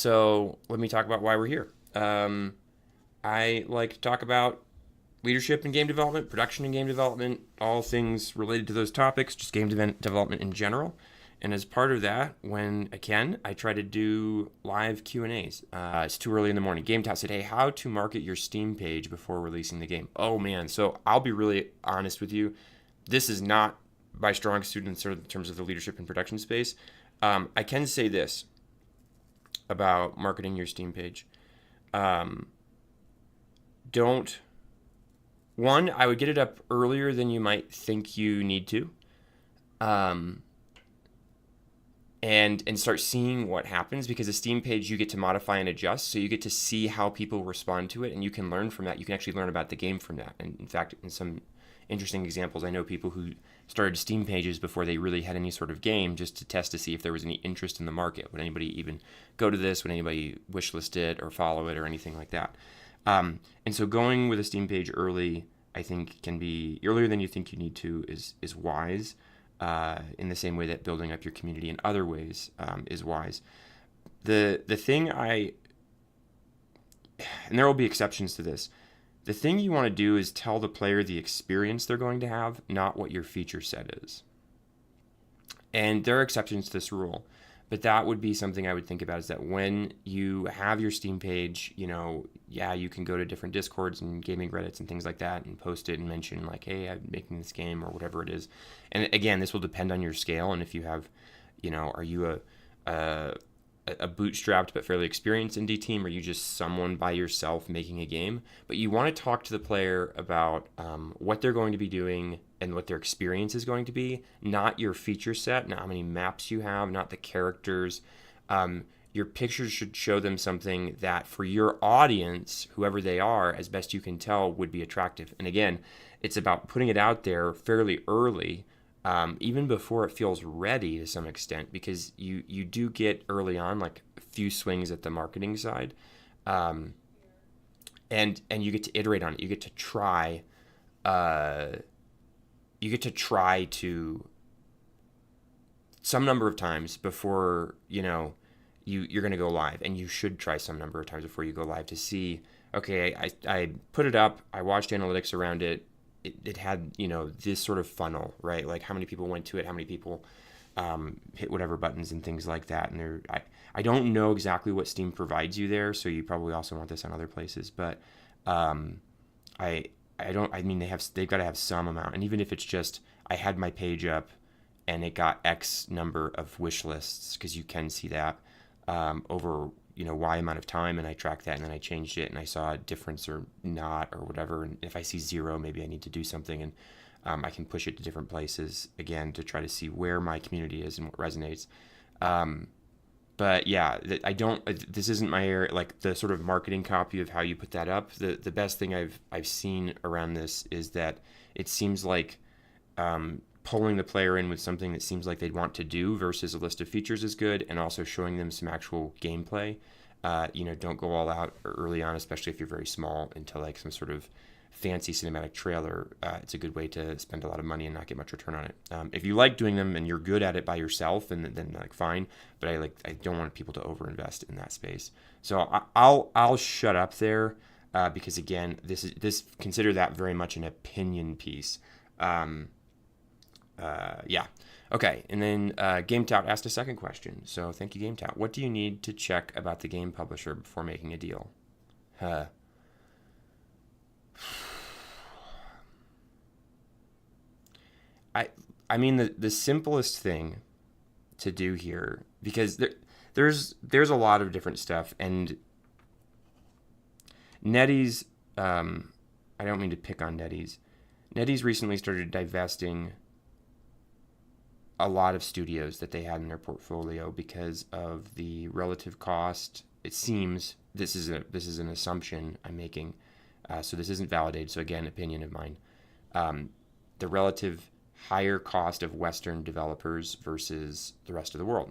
So let me talk about why we're here. I like to talk about leadership in game development, production in game development, all things related to those topics, just game development in general. And as part of that, when I can, I try to do live Q&As. It's too early in the morning. GameTap said, hey, how to market your Steam page before releasing the game. Oh, man. So I'll be really honest with you. This is not my strong suit in terms of the leadership and production space. I can say this about marketing your Steam page. Don't One, I would get it up earlier than you might think you need to, um, and start seeing what happens, because a Steam page you get to modify and adjust, so you get to see how people respond to it, and you can learn from that. You can actually learn about the game from that. And in fact, in some interesting examples, I know people who started Steam pages before they really had any sort of game, just to test to see if there was any interest in the market. Would anybody even go to this? Would anybody wishlist it or follow it or anything like that? And so going with a Steam page early, I think, can be earlier than you think you need to, is wise. In the same way that building up your community in other ways is wise. The thing and there will be exceptions to this. The thing you want to do is tell the player the experience they're going to have, not what your feature set is. And there are exceptions to this rule, but that would be something I would think about, is that when you have your Steam page, you can go to different Discords and gaming Reddits and things like that and post it and mention like, hey, I'm making this game or whatever it is. And again, this will depend on your scale. And if you have, are you a bootstrapped but fairly experienced indie team, or you just someone by yourself making a game? But you want to talk to the player about what they're going to be doing and what their experience is going to be, not your feature set, not how many maps you have, not the characters. Your pictures should show them something that for your audience, whoever they are, as best you can tell, would be attractive. And again, it's about putting it out there fairly early, even before it feels ready to some extent, because you do get early on like a few swings at the marketing side, and you get to iterate on it. You get to try. To some number of times before you're going to go live, and you should try some number of times before you go live to see, okay, I put it up, I watched analytics around it. It had, this sort of funnel, right? Like how many people went to it, how many people hit whatever buttons and things like that. And I don't know exactly what Steam provides you there, so you probably also want this on other places. But they've got to have some amount. And even if it's just, I had my page up and it got X number of wish lists, because you can see that over Y amount of time, and I tracked that, and then I changed it and I saw a difference or not or whatever. And if I see 0, maybe I need to do something, and I can push it to different places again to try to see where my community is and what resonates. But yeah, this isn't my area, like the sort of marketing copy of how you put that up. The best thing I've seen around this is that it seems like pulling the player in with something that seems like they'd want to do versus a list of features is good, and also showing them some actual gameplay. Don't go all out early on, especially if you're very small, into like some sort of fancy cinematic trailer. It's a good way to spend a lot of money and not get much return on it. If you like doing them and you're good at it by yourself, and then like fine, but I don't want people to overinvest in that space. So I'll shut up there, because again, this consider that very much an opinion piece. Yeah. Okay. And then GameTout asked a second question. So thank you, GameTout. What do you need to check about the game publisher before making a deal? I mean, the simplest thing to do here, because there's a lot of different stuff, and NetEase, I don't mean to pick on NetEase. NetEase recently started divesting a lot of studios that they had in their portfolio because of the relative cost. It seems, this is an assumption I'm making, so this isn't validated. So again, opinion of mine. The relative higher cost of Western developers versus the rest of the world.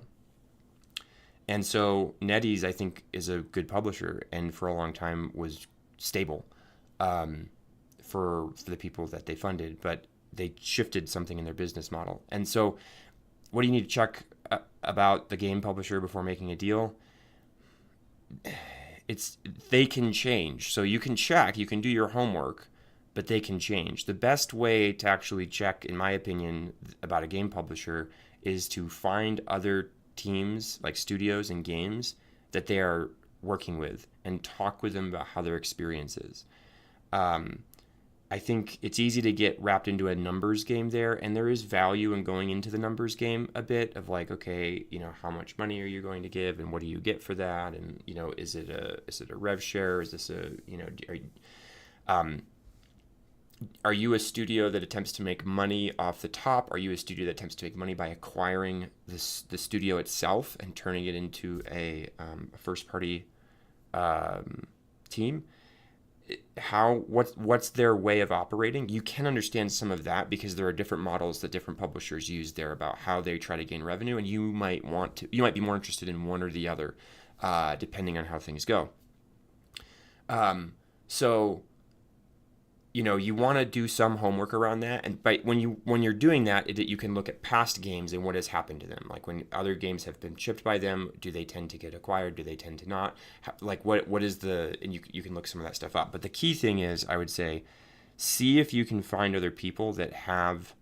And so NetEase, I think, is a good publisher, and for a long time was stable for the people that they funded, but they shifted something in their business model. And so what do you need to check about the game publisher before making a deal? they can change. So you can check, you can do your homework, but they can change. The best way to actually check, in my opinion, about a game publisher is to find other teams, like studios and games, that they are working with and talk with them about how their experience is. I think it's easy to get wrapped into a numbers game there, and there is value in going into the numbers game a bit of like, okay, how much money are you going to give, and what do you get for that, and is it a rev share? Is this are you a studio that attempts to make money off the top? Are you a studio that attempts to make money by acquiring the studio itself and turning it into a first party team? What's their way of operating? You can understand some of that because there are different models that different publishers use there about how they try to gain revenue, and you might be more interested in one or the other, depending on how things go. So you want to do some homework around that, and when you're doing that, you can look at past games and what has happened to them. Like when other games have been shipped by them, do they tend to get acquired? Do they tend to not? Like what is and you can look some of that stuff up. But the key thing is, I would say, see if you can find other people that have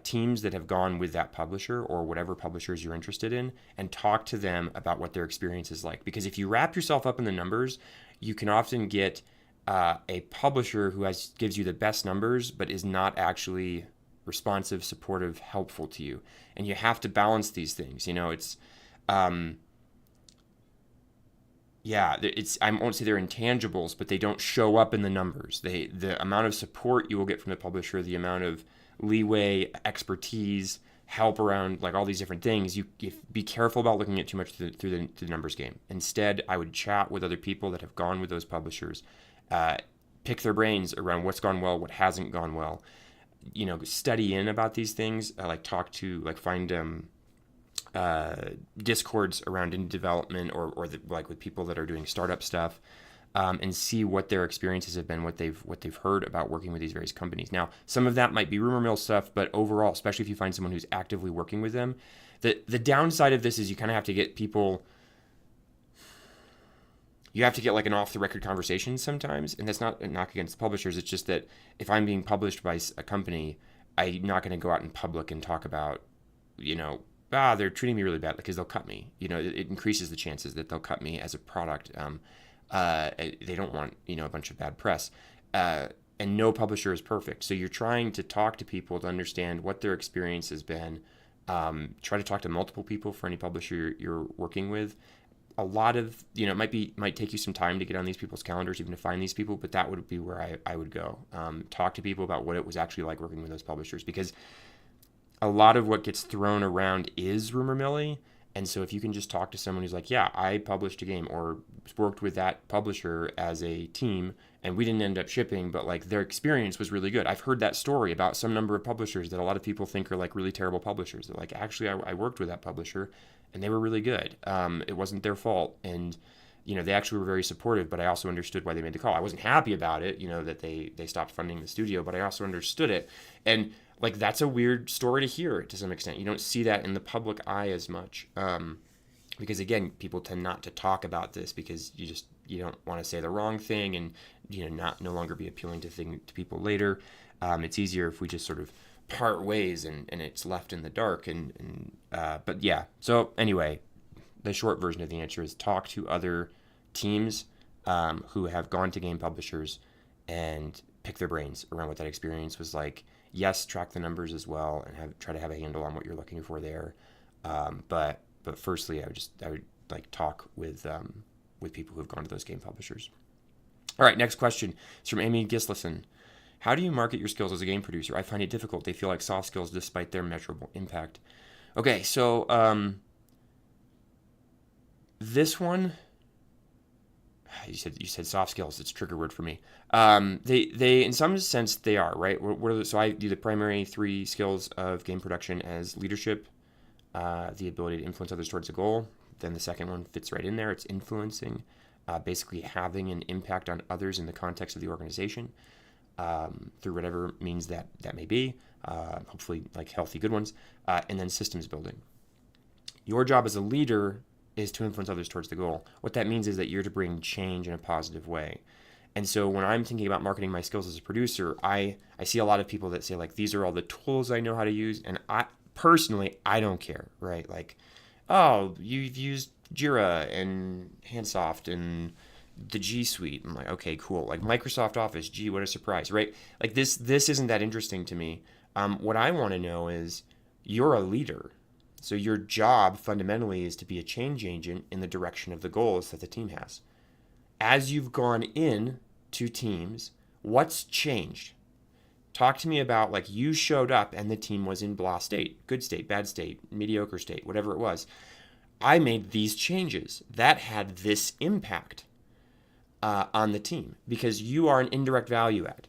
teams that have gone with that publisher or whatever publishers you're interested in, and talk to them about what their experience is like. Because if you wrap yourself up in the numbers, you can often get a publisher who gives you the best numbers, but is not actually responsive, supportive, helpful to you. And you have to balance these things. It's, I won't say they're intangibles, but they don't show up in the numbers. The amount of support you will get from the publisher, the amount of leeway, expertise, help around like all these different things, you be careful about looking at too much through the numbers game. Instead, I would chat with other people that have gone with those publishers. Pick their brains around what's gone well, what hasn't gone well. Study in about these things. Find discords around indie development or with people that are doing startup stuff, and see what their experiences have been, what they've heard about working with these various companies. Now, some of that might be rumor mill stuff, but overall, especially if you find someone who's actively working with them, the downside of this is you kind of have to get people. You have to get like an off-the-record conversation sometimes, and that's not a knock against publishers. It's just that if I'm being published by a company, I'm not going to go out in public and talk about, they're treating me really badly because they'll cut me. It increases the chances that they'll cut me as a product. They don't want, a bunch of bad press. And no publisher is perfect. So you're trying to talk to people to understand what their experience has been. Try to talk to multiple people for any publisher you're working with. A lot of, it might take you some time to get on these people's calendars, even to find these people, but that would be where I would go. Talk to people about what it was actually like working with those publishers, because a lot of what gets thrown around is rumor milly. And so if you can just talk to someone who's like, yeah, I published a game or worked with that publisher as a team and we didn't end up shipping, but like their experience was really good. I've heard that story about some number of publishers that a lot of people think are like really terrible publishers. They're like, actually, I worked with that publisher and they were really good. It wasn't their fault. And, they actually were very supportive, but I also understood why they made the call. I wasn't happy about it, that they stopped funding the studio, but I also understood it. And like, that's a weird story to hear to some extent. You don't see that in the public eye as much. Because again, people tend not to talk about this because you don't want to say the wrong thing and, no longer be appealing to people later. It's easier if we just sort of part ways and it's left in the dark. But yeah. So anyway, the short version of the answer is talk to other teams who have gone to game publishers and pick their brains around what that experience was like. Yes, track the numbers as well and try to have a handle on what you're looking for there. But firstly, I would like talk with people who have gone to those game publishers. All right, next question. It's from Amy Gislason. How do you market your skills as a game producer? I find it difficult. They feel like soft skills despite their measurable impact. Okay, so this one, you said soft skills. It's a trigger word for me. They in some sense they are, right. So I do the primary 3 skills of game production as leadership, the ability to influence others towards a goal. Then the second one fits right in there. It's influencing, basically having an impact on others in the context of the organization, through whatever means that may be. Hopefully like healthy, good ones. And then systems building. Your job as a leader is to influence others towards the goal. What that means is that you're to bring change in a positive way. And so when I'm thinking about marketing my skills as a producer, I see a lot of people that say, like, these are all the tools I know how to use. And I personally, I don't care, right? Like, oh, you've used Jira and Handsoft and the G Suite. I'm like, okay, cool. Like Microsoft Office, gee, what a surprise, right? Like this isn't that interesting to me. What I want to know is you're a leader. So your job fundamentally is to be a change agent in the direction of the goals that the team has. As you've gone in to teams, what's changed? Talk to me about, like, you showed up and the team was in blah state, good state, bad state, mediocre state, whatever it was. I made these changes that had this impact on the team because you are an indirect value add.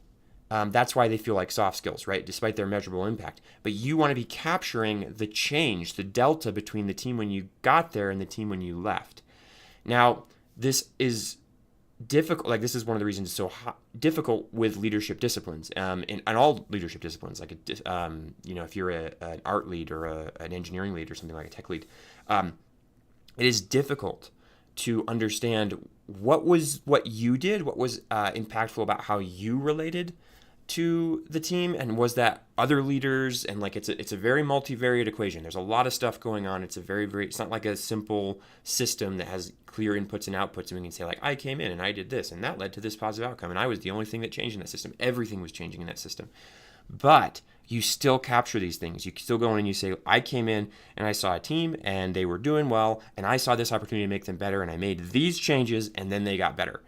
That's why they feel like soft skills, right? Despite their measurable impact. But you want to be capturing the change, the delta between the team when you got there and the team when you left. Now, this is difficult. Like, this is one of the reasons it's so difficult with leadership disciplines, in all leadership disciplines. Like, if you're an art lead or an engineering lead or something like a tech lead, it is difficult to understand what you did, what was impactful about how you related to the team, and was that other leaders, and like it's a very multivariate equation. There's a lot of stuff going on. It's it's not like a simple system that has clear inputs and outputs, and we can say, like, I came in and I did this and that led to this positive outcome and I was the only thing that changed in that system. Everything was changing in that system. But you still capture these things. You still go in and you say, I came in and I saw a team and they were doing well and I saw this opportunity to make them better and I made these changes and then they got better.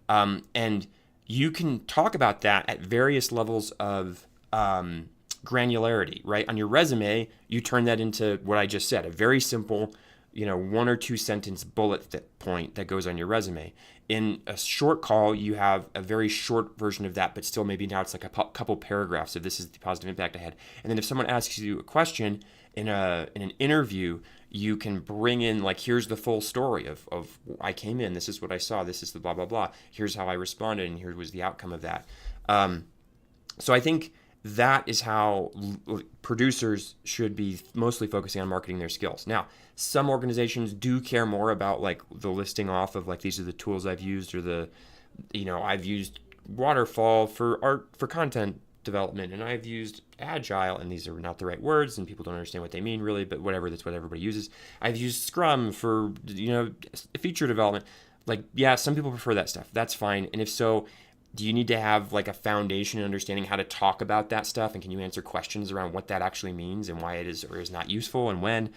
And you can talk about that at various levels of granularity, right? On your resume, you turn that into what I just said, a very simple, 1 or 2 sentence bullet point that goes on your resume. In a short call, you have a very short version of that, but still maybe now it's like a couple paragraphs of this is the positive impact I had. And then if someone asks you a question in an interview, you can bring in, like, here's the full story of I came in, this is what I saw, this is the blah, blah, blah. Here's how I responded, and here was the outcome of that. So I think that is how producers should be mostly focusing on marketing their skills. Now, some organizations do care more about, like, the listing off of, like, these are the tools I've used, or I've used Waterfall for content development, and I've used Agile, and these are not the right words, and people don't understand what they mean really, but whatever, that's what everybody uses. I've used Scrum for, feature development. Like, yeah, some people prefer that stuff. That's fine. And if so, do you need to have, like, a foundation in understanding how to talk about that stuff? And can you answer questions around what that actually means and why it is or is not useful and when?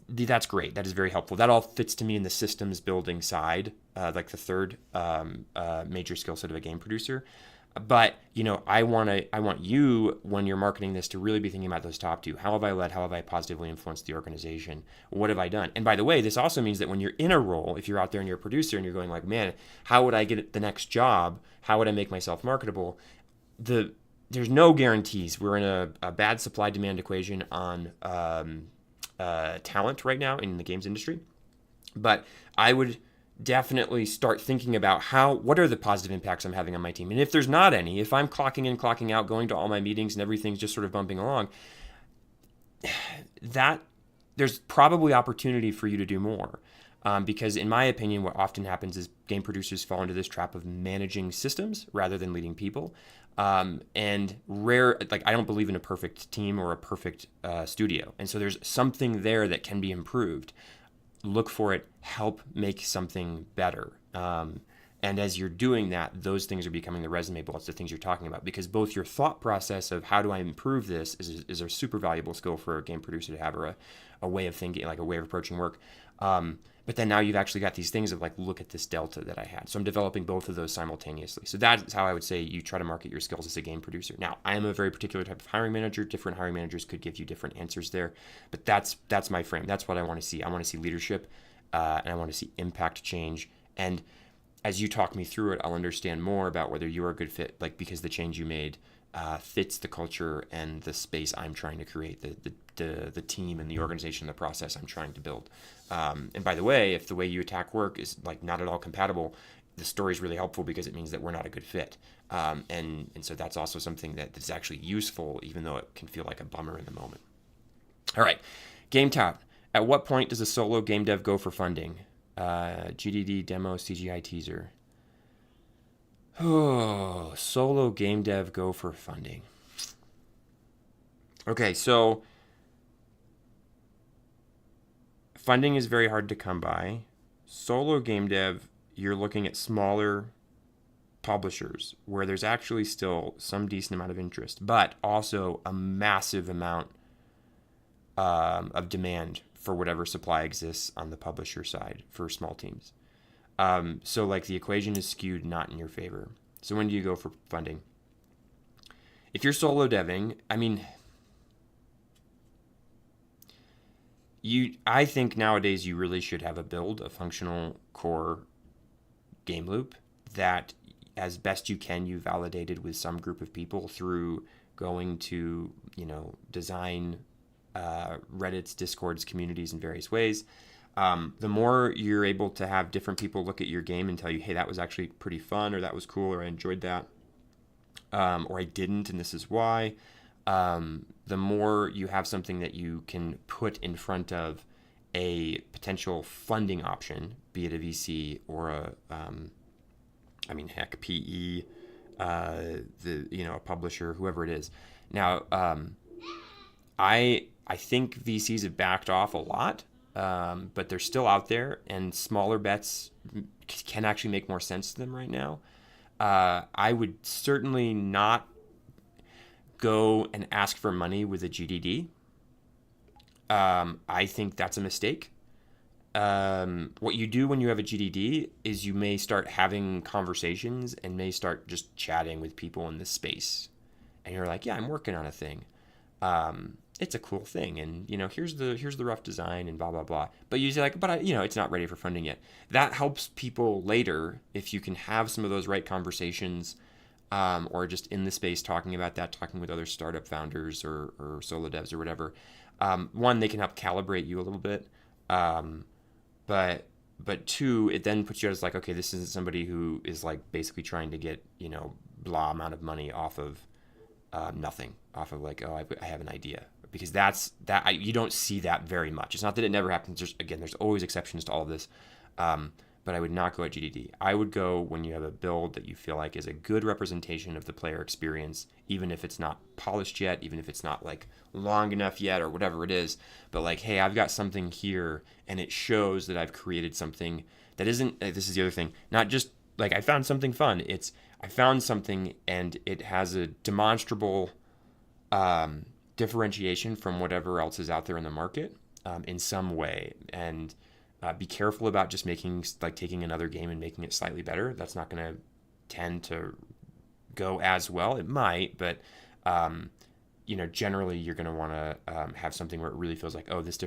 That's great. That is very helpful. That all fits to me in the systems building side, like the third major skill set of a game producer. But, I want you, when you're marketing this, to really be thinking about those top two. How have I led? How have I positively influenced the organization? What have I done? And by the way, this also means that when you're in a role, if you're out there and you're a producer and you're going, like, man, how would I get the next job? How would I make myself marketable? There's no guarantees. We're in a bad supply-demand equation on talent right now in the games industry. But I would definitely start thinking about what are the positive impacts I'm having on my team. And if there's not any, if I'm clocking in, clocking out, going to all my meetings and everything's just sort of bumping along, there's probably opportunity for you to do more. Because in my opinion, what often happens is game producers fall into this trap of managing systems rather than leading people. I don't believe in a perfect team or a perfect studio. And so there's something there that can be improved. Look for it, help make something better. And as you're doing that, those things are becoming the resume bullets, the things you're talking about, because both your thought process of how do I improve this is a super valuable skill for a game producer to have, or a way of thinking, like a way of approaching work. But then now you've actually got these things of, like, look at this delta that I had. So I'm developing both of those simultaneously. So that's how I would say you try to market your skills as a game producer. Now, I am a very particular type of hiring manager. Different hiring managers could give you different answers there. But that's my frame. That's what I want to see. I want to see leadership, and I want to see impact change. And as you talk me through it, I'll understand more about whether you're a good fit, like, because the change you made fits the culture and the space I'm trying to create, the team and the organization, the process I'm trying to build. And by the way, if the way you attack work is, like, not at all compatible, the story is really helpful because it means that we're not a good fit. And so that's also something that is actually useful, even though it can feel like a bummer in the moment. All right, game time. At what point does a solo game dev go for funding? GDD demo CGI teaser. Oh, solo game dev go for funding. Okay, so funding is very hard to come by. Solo game dev, you're looking at smaller publishers where there's actually still some decent amount of interest, but also a massive amount of demand for whatever supply exists on the publisher side for small teams. So like the equation is skewed not in your favor. So when do you go for funding? If you're solo deving, I mean, I think nowadays you really should have a functional core game loop that as best you can you validated with some group of people through going to, design Reddit's, Discord's, communities in various ways. The more you're able to have different people look at your game and tell you, hey, that was actually pretty fun, or that was cool, or I enjoyed that, or I didn't, and this is why, the more you have something that you can put in front of a potential funding option, be it a VC or PE, a publisher, whoever it is. Now, I think VCs have backed off a lot, but they're still out there, and smaller bets can actually make more sense to them right now. I would certainly not go and ask for money with a GDD. I think that's a mistake. What you do when you have a GDD is you may start having conversations and may start just chatting with people in this space. And you're like, yeah, I'm working on a thing. It's a cool thing. And, here's the rough design and blah, blah, blah. But you say like, it's not ready for funding yet. That helps people later if you can have some of those right conversations, or just in the space talking about that, talking with other startup founders or solo devs or whatever. One, they can help calibrate you a little bit. But two, it then puts you as like, okay, this isn't somebody who is like basically trying to get, blah amount of money off of nothing, off of like, oh, I have an idea. Because you don't see that very much. It's not that it never happens. There's always exceptions to all of this. But I would not go at GDD. I would go when you have a build that you feel like is a good representation of the player experience, even if it's not polished yet, even if it's not like long enough yet or whatever it is. But like, hey, I've got something here and it shows that I've created something that isn't, this is the other thing, not just like I found something fun. It's I found something and it has a demonstrable differentiation from whatever else is out there in the market in some way. And be careful about just taking another game and making it slightly better. That's not going to tend to go as well. It might, but generally you're going to want to have something where it really feels like, oh, this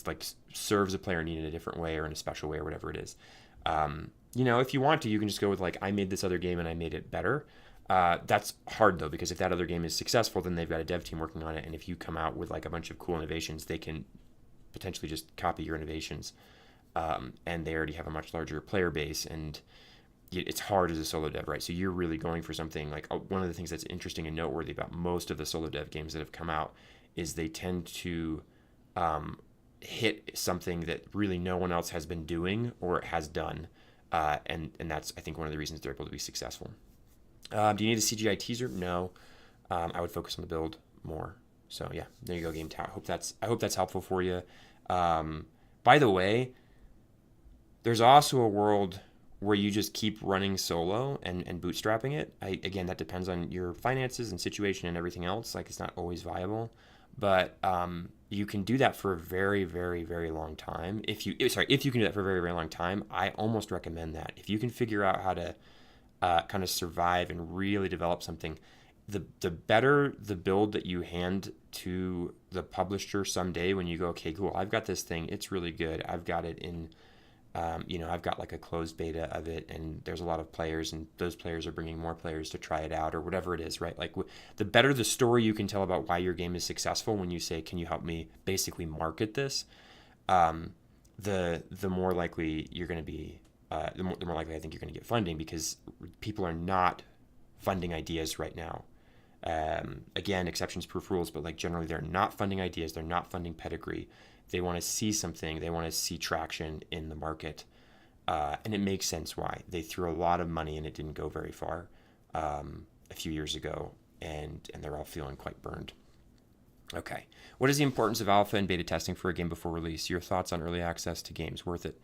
like serves a player need in a different way or in a special way or whatever it is. If you want to, you can just go with like, I made this other game and I made it better. That's hard though, because if that other game is successful, then they've got a dev team working on it. And if you come out with like a bunch of cool innovations, they can potentially just copy your innovations. And they already have a much larger player base, and it's hard as a solo dev, right? So you're really going for something like one of the things that's interesting and noteworthy about most of the solo dev games that have come out is they tend to hit something that really no one else has been doing or has done, and that's I think one of the reasons they're able to be successful. Do you need a CGI teaser? No. I would focus on the build more. So yeah, there you go, Game Tower. I hope that's helpful for you. By the way, there's also a world where you just keep running solo and bootstrapping it. Again, that depends on your finances and situation and everything else. Like it's not always viable, but you can do that for a very, very, very long time. If you can do that for a very, very long time, I almost recommend that. If you can figure out how to kind of survive and really develop something, the better the build that you hand to the publisher someday when you go, okay, cool, I've got this thing, it's really good, I've got it in, I've got like a closed beta of it and there's a lot of players and those players are bringing more players to try it out or whatever it is, right? Like the better the story you can tell about why your game is successful when you say, can you help me basically market this, the more likely you're going to be, the more likely I think you're going to get funding, because people are not funding ideas right now. Again, exceptions proof rules, but like generally they're not funding ideas, they're not funding pedigree. They want to see something. They want to see traction in the market. And it makes sense why. They threw a lot of money and it didn't go very far a few years ago, and they're all feeling quite burned. Okay. What is the importance of alpha and beta testing for a game before release? Your thoughts on early access to games? Worth it?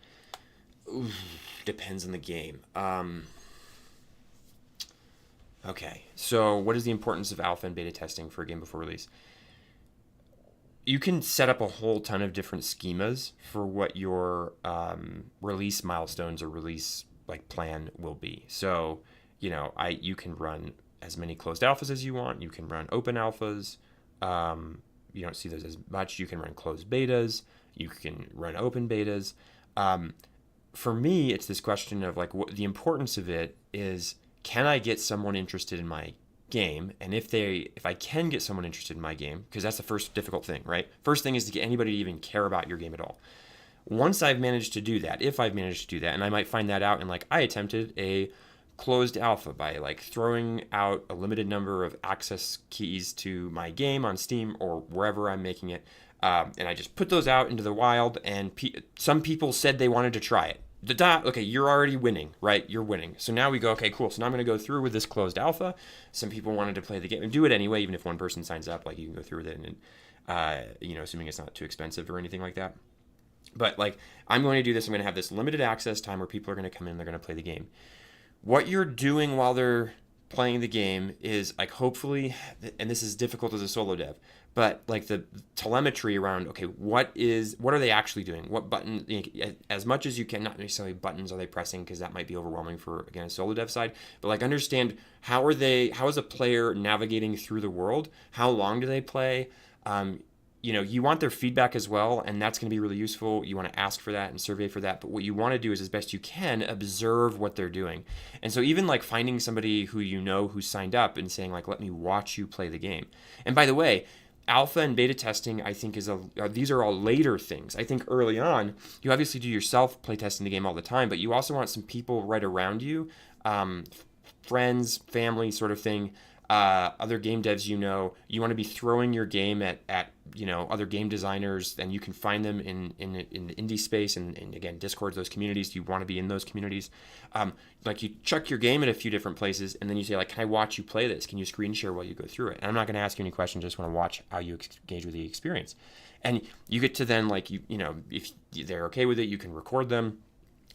Oof, depends on the game. Okay. So what is the importance of alpha and beta testing for a game before release? You can set up a whole ton of different schemas for what your release milestones or release like plan will be. So, you can run as many closed alphas as you want. You can run open alphas. You don't see those as much. You can run closed betas. You can run open betas. For me, it's this question of like what the importance of it is. Can I get someone interested in my game? And if I can get someone interested in my game, because that's the first difficult thing, right? First thing is to get anybody to even care about your game at all. Once I've managed to do that, if I've managed to do that, and I might find that out, and like I attempted a closed alpha by like throwing out a limited number of access keys to my game on Steam or wherever I'm making it, and I just put those out into the wild, and some people said they wanted to try it. Okay, you're already winning, right? You're winning. So now we go, okay, cool. So now I'm going to go through with this closed alpha. Some people wanted to play the game and do it anyway, even if one person signs up, like you can go through with it, and assuming it's not too expensive or anything like that. But like, I'm going to do this. I'm going to have this limited access time where people are going to come in, they're going to play the game. What you're doing while they're playing the game is like, hopefully, and this is difficult as a solo dev, but like the telemetry around, okay, what are they actually doing? What button, as much as you can, not necessarily buttons are they pressing, because that might be overwhelming for, again, a solo dev side, but like understand how is a player navigating through the world? How long do they play? You want their feedback as well, and that's going to be really useful. You want to ask for that and survey for that. But what you want to do is, as best you can, observe what they're doing. And so even like finding somebody who's signed up and saying like, let me watch you play the game. And by the way, alpha and beta testing, I think these are all later things. I think early on, you obviously do yourself play testing the game all the time, but you also want some people right around you, friends, family sort of thing, other game devs, you want to be throwing your game at other game designers, and you can find them in the indie space, and again, Discord, those communities, you want to be in those communities. Like you chuck your game at a few different places, and then you say like, can I watch you play this? Can you screen share while you go through it? And I'm not going to ask you any questions, just want to watch how you engage with the experience. And you get to then like, if they're okay with it, you can record them.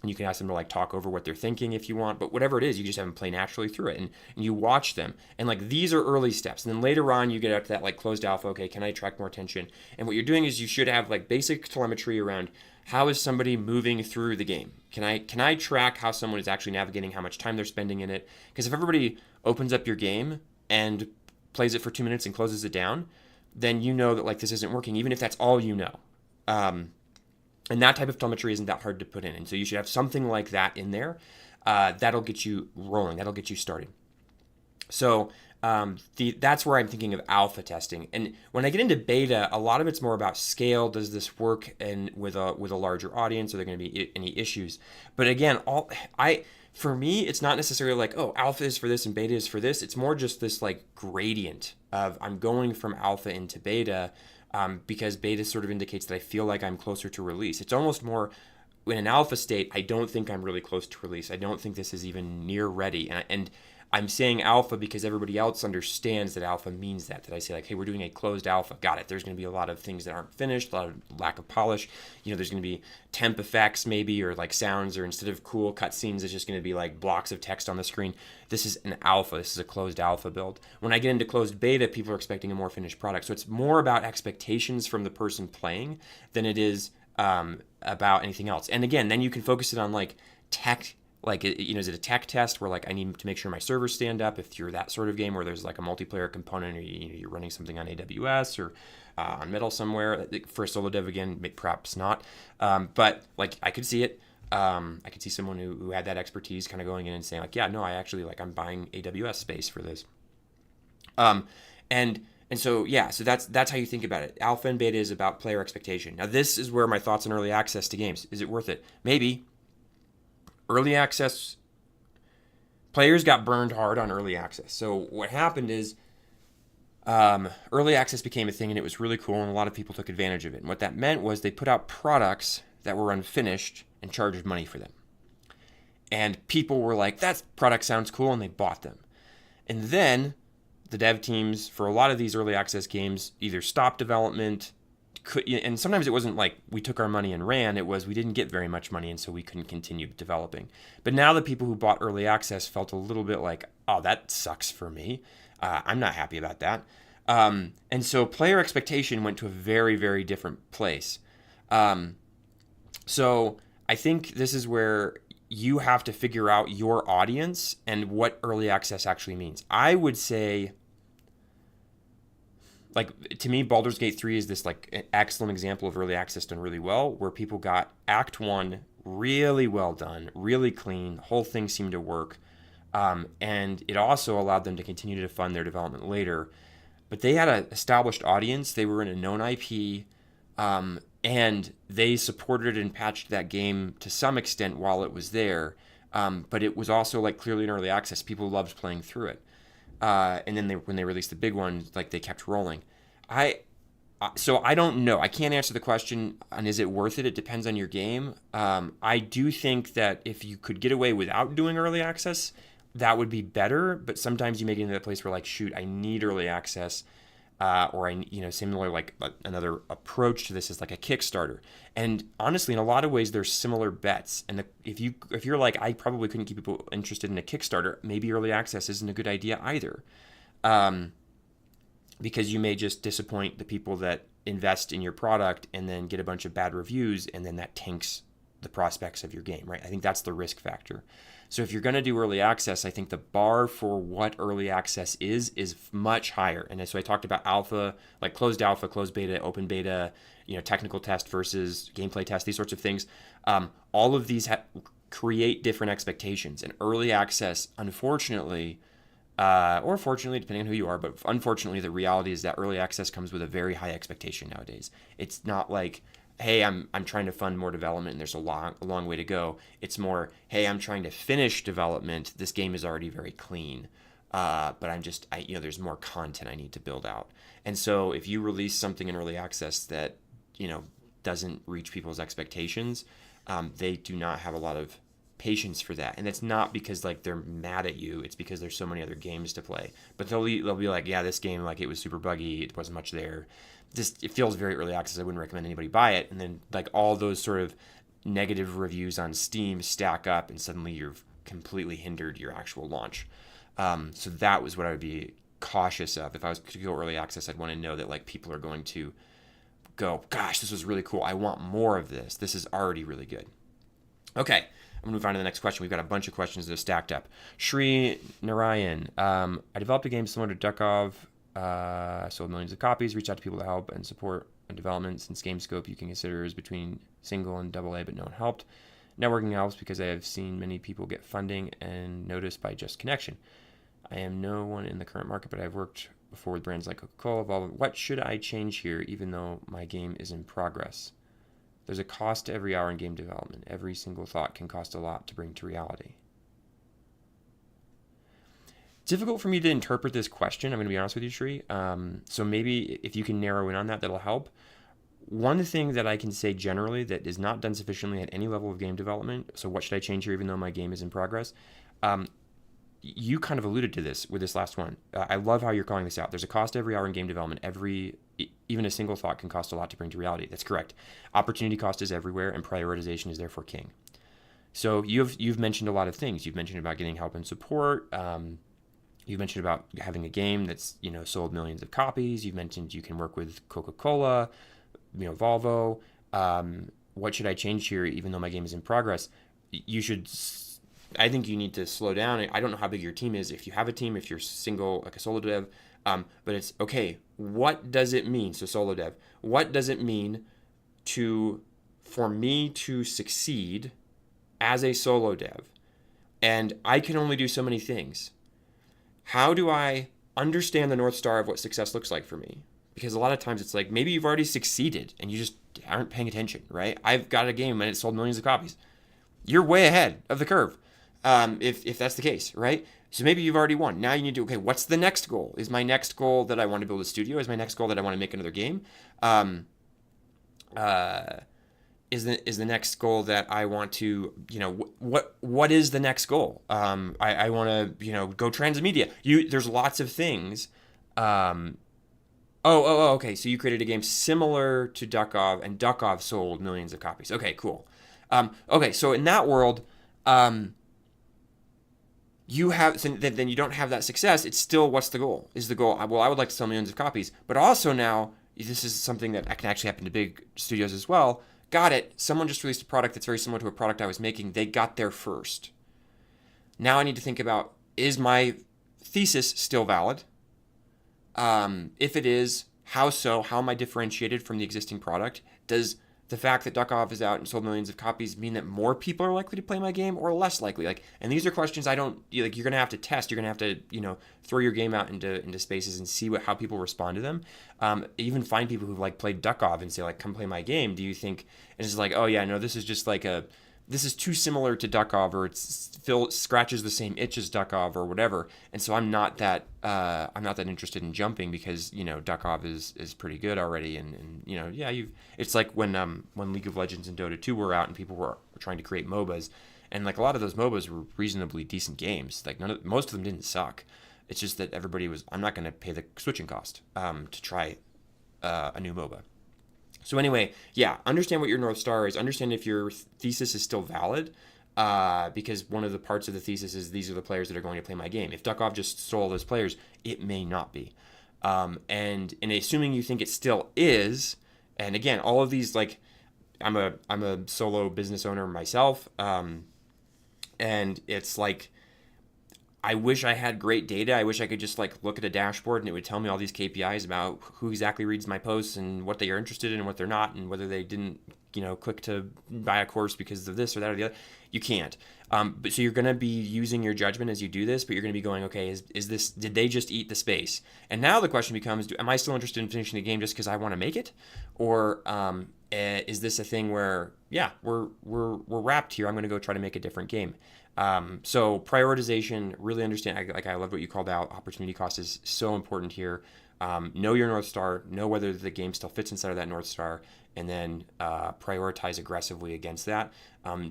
And you can ask them to like talk over what they're thinking if you want, but whatever it is, you just have them play naturally through it, and you watch them. And like, these are early steps. And then later on, you get up to that like closed alpha. Okay, can I attract more attention? And what you're doing is you should have like basic telemetry around how is somebody moving through the game. Can I track how someone is actually navigating, how much time they're spending in it? Because if everybody opens up your game and plays it for 2 minutes and closes it down, then you know that like this isn't working, even if that's all you know. And that type of telemetry isn't that hard to put in. And so you should have something like that in there. That'll get you rolling. That'll get you started. So that's where I'm thinking of alpha testing. And when I get into beta, a lot of it's more about scale. Does this work with a larger audience? Are there going to be any issues? But again, for me, it's not necessarily like, oh, alpha is for this and beta is for this. It's more just this like gradient of I'm going from alpha into beta. Because beta sort of indicates that I feel like I'm closer to release. It's almost more in an alpha state. I don't think I'm really close to release. I don't think this is even near ready. And I'm saying alpha because everybody else understands that alpha means that I say like, hey, we're doing a closed alpha. Got it. There's going to be a lot of things that aren't finished, a lot of lack of polish. There's going to be temp effects maybe, or like sounds, or instead of cool cutscenes, it's just going to be like blocks of text on the screen. This is an alpha. This is a closed alpha build. When I get into closed beta, people are expecting a more finished product. So it's more about expectations from the person playing than it is about anything else. And again, then you can focus it on like tech. Like, is it a tech test where like I need to make sure my servers stand up if you're that sort of game where there's like a multiplayer component, or you're running something on AWS or on Metal somewhere. For a solo dev, again, perhaps not. But like I could see it. I could see someone who had that expertise kind of going in and saying like, yeah, no, I actually like I'm buying AWS space for this. And so that's how you think about it. Alpha and beta is about player expectation. Now this is where my thoughts on early access to games. Is it worth it? Maybe. Early access, players got burned hard on early access. So what happened is early access became a thing, and it was really cool, and a lot of people took advantage of it. And what that meant was they put out products that were unfinished and charged money for them. And people were like, that product sounds cool, and they bought them. And then the dev teams for a lot of these early access games either stopped development, and sometimes it wasn't like we took our money and ran, it was we didn't get very much money, and so we couldn't continue developing. But now the people who bought early access felt a little bit like, oh, that sucks for me. I'm not happy about that. And so player expectation went to a very, very different place. So I think this is where you have to figure out your audience and what early access actually means. I would say, like, to me, Baldur's Gate 3 is this like an excellent example of early access done really well, where people got Act 1 really well done, really clean, the whole thing seemed to work. And it also allowed them to continue to fund their development later. But they had an established audience, they were in a known IP, and they supported and patched that game to some extent while it was there. But it was also like clearly in early access. People loved playing through it. And then when they released the big one, like they kept rolling. So I don't know. I can't answer the question on is it worth it? It depends on your game. I do think that if you could get away without doing early access, that would be better. But sometimes you may get into that place where like, shoot, I need early access. Or similar, like another approach to this is like a Kickstarter. And honestly, in a lot of ways, there's similar bets. And if you're like, I probably couldn't keep people interested in a Kickstarter, maybe early access isn't a good idea either, because you may just disappoint the people that invest in your product and then get a bunch of bad reviews, and then that tanks the prospects of your game, right? I think that's the risk factor. So if you're going to do early access, I think the bar for what early access is much higher. And so I talked about alpha, like closed alpha, closed beta, open beta, technical test versus gameplay test, these sorts of things. All of these create different expectations. And early access, unfortunately, or fortunately, depending on who you are, but unfortunately, the reality is that early access comes with a very high expectation nowadays. It's not like, hey, I'm trying to fund more development and there's a long way to go. It's more, hey, I'm trying to finish development. This game is already very clean, but there's more content I need to build out. And so if you release something in early access that, doesn't reach people's expectations, they do not have a lot of patience for that. And it's not because like they're mad at you. It's because there's so many other games to play. But they'll be like, yeah, this game, like it was super buggy. It wasn't much there. It feels very early access. I wouldn't recommend anybody buy it. And then like all those sort of negative reviews on Steam stack up, and suddenly you've completely hindered your actual launch. So that was what I would be cautious of. If I was to go early access, I'd want to know that like people are going to go, gosh, this was really cool. I want more of this. This is already really good. Okay, I'm going to move on to the next question. We've got a bunch of questions that are stacked up. Shri Narayan, I developed a game similar to Duckov. Sold millions of copies, reached out to people to help and support development. Since game scope you can consider is between single and AA, but no one helped. Networking helps because I have seen many people get funding and noticed by just connection. I am no one in the current market, but I've worked before with brands like Coca-Cola. What should I change here even though my game is in progress? There's a cost to every hour in game development. Every single thought can cost a lot to bring to reality. Difficult for me to interpret this question. I'm going to be honest with you, Shri. So maybe if you can narrow in on that, that'll help. One thing that I can say generally that is not done sufficiently at any level of game development, so what should I change here even though my game is in progress? You kind of alluded to this with this last one. I love how you're calling this out. There's a cost every hour in game development. Even a single thought can cost a lot to bring to reality. That's correct. Opportunity cost is everywhere, and prioritization is therefore king. So you've mentioned a lot of things. You've mentioned about getting help and support. You've mentioned about having a game that's, sold millions of copies. You've mentioned you can work with Coca-Cola, Volvo. What should I change here even though my game is in progress? I think you need to slow down. I don't know how big your team is. If you have a team, if you're single, like a solo dev, but it's, okay, what does it mean? So solo dev, what does it mean for me to succeed as a solo dev? And I can only do so many things. How do I understand the North Star of what success looks like for me? Because a lot of times it's like, maybe you've already succeeded and you just aren't paying attention, right? I've got a game and it sold millions of copies. You're way ahead of the curve, if that's the case, right? So maybe you've already won. Now you need to, okay, what's the next goal? Is my next goal that I want to build a studio? Is my next goal that I want to make another game? Is the next goal that I want to, what is the next goal? I want to, go transmedia. There's lots of things. Okay. So you created a game similar to Duckov, and Duckov sold millions of copies. Okay, cool. Okay, so in that world, then you don't have that success. It's still, what's the goal? Is the goal, well, I would like to sell millions of copies, but also now this is something that can actually happen to big studios as well. Got it. Someone just released a product that's very similar to a product I was making. They got there first. Now I need to think about, is my thesis still valid? If it is, how so? How am I differentiated from the existing product? Does the fact that Duckov is out and sold millions of copies mean that more people are likely to play my game or less likely? And these are questions you're going to have to test. You're going to have to, throw your game out into spaces and see how people respond to them. Even find people who've played Duckov and say come play my game. Do you think, and it's oh yeah, no, this is just this is too similar to Duckov, or scratches the same itch as Duckov or whatever. And so I'm not that interested in jumping because, Duckov is pretty good already. And yeah, it's like when League of Legends and Dota 2 were out and people were trying to create MOBAs, and a lot of those MOBAs were reasonably decent games. Most of them didn't suck. It's just that everybody I'm not going to pay the switching cost to try a new MOBA. So anyway, yeah, understand what your North Star is. Understand if your thesis is still valid, because one of the parts of the thesis is these are the players that are going to play my game. If Duckov just stole those players, it may not be. And assuming you think it still is, and again, all of these, I'm a solo business owner myself, and it's I wish I had great data. I wish I could just look at a dashboard and it would tell me all these KPIs about who exactly reads my posts and what they are interested in and what they're not, and whether they didn't, click to buy a course because of this or that or the other. You can't. But so you're going to be using your judgment as you do this, but you're going to be going, okay, did they just eat the space? And now the question becomes, am I still interested in finishing the game just because I want to make it? Or is this a thing where, yeah, we're wrapped here. I'm going to go try to make a different game. So prioritization, really understand, I love what you called out. Opportunity cost is so important here. Know your North Star, know whether the game still fits inside of that North Star, and then prioritize aggressively against that.